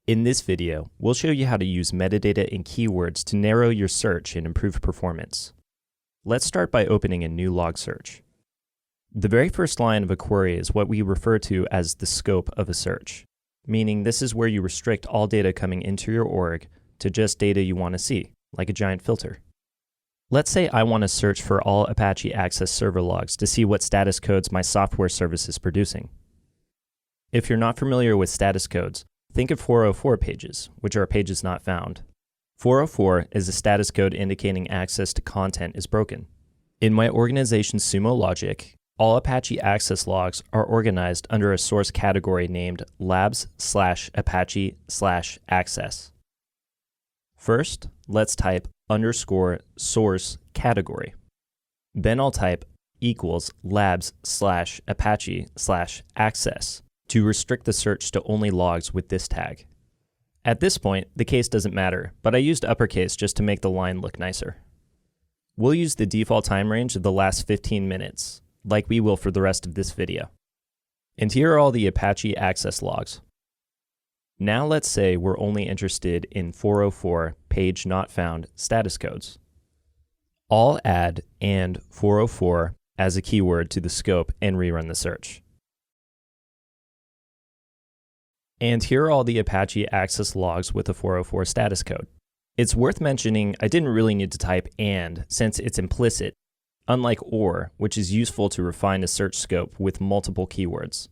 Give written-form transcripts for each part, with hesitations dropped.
In this video, we'll show you how to use metadata and keywords to narrow your search and improve performance. Let's start by opening a new log search. The very first line of a query is what we refer to as the scope of a search, meaning this is where you restrict all data coming into your org to just data you want to see, like a giant filter. Let's say I want to search for all Apache Access server logs to see what status codes my software service is producing. If you're not familiar with status codes, think of 404 pages, which are pages not found. 404 is a status code indicating access to content is broken. In my organization's Sumo logic, all Apache Access logs are organized under a source category named labs/apache/access. First, let's type _source category. Then I'll type equals labs/apache/access to restrict the search to only logs with this tag. At this point, the case doesn't matter, but I used uppercase just to make the line look nicer. We'll use the default time range of the last 15 minutes, like we will for the rest of this video. And here are all the Apache Access logs. Now let's say we're only interested in 404 page not found status codes. I'll add and 404 as a keyword to the scope and rerun the search. And here are all the Apache Access logs with the 404 status code. It's worth mentioning I didn't really need to type and since it's implicit, unlike or, which is useful to refine a search scope with multiple keywords.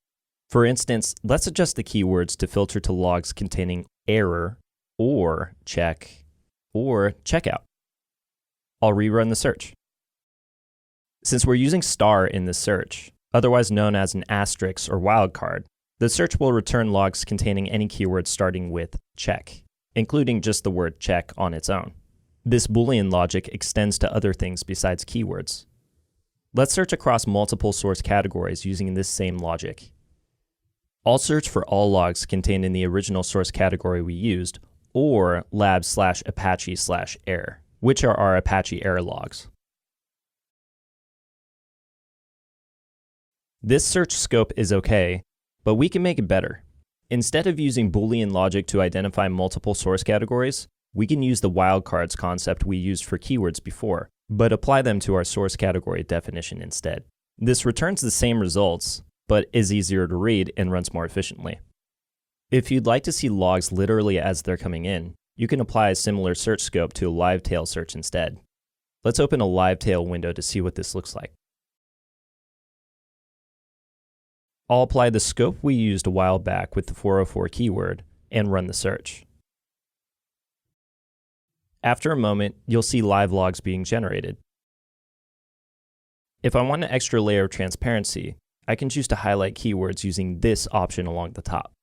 For instance, let's adjust the keywords to filter to logs containing error, or check, or checkout. I'll rerun the search. Since we're using star in the search, otherwise known as an asterisk or wildcard, the search will return logs containing any keyword starting with check, including just the word check on its own. This Boolean logic extends to other things besides keywords. Let's search across multiple source categories using this same logic. I'll search for all logs contained in the original source category we used, or labs/apache/error, which are our Apache error logs. This search scope is okay, but we can make it better. Instead of using Boolean logic to identify multiple source categories, we can use the wildcards concept we used for keywords before, but apply them to our source category definition instead. This returns the same results, but is easier to read and runs more efficiently. If you'd like to see logs literally as they're coming in, you can apply a similar search scope to a live tail search instead. Let's open a live tail window to see what this looks like. I'll apply the scope we used a while back with the 404 keyword and run the search. After a moment, you'll see live logs being generated. If I want an extra layer of transparency, I can choose to highlight keywords using this option along the top.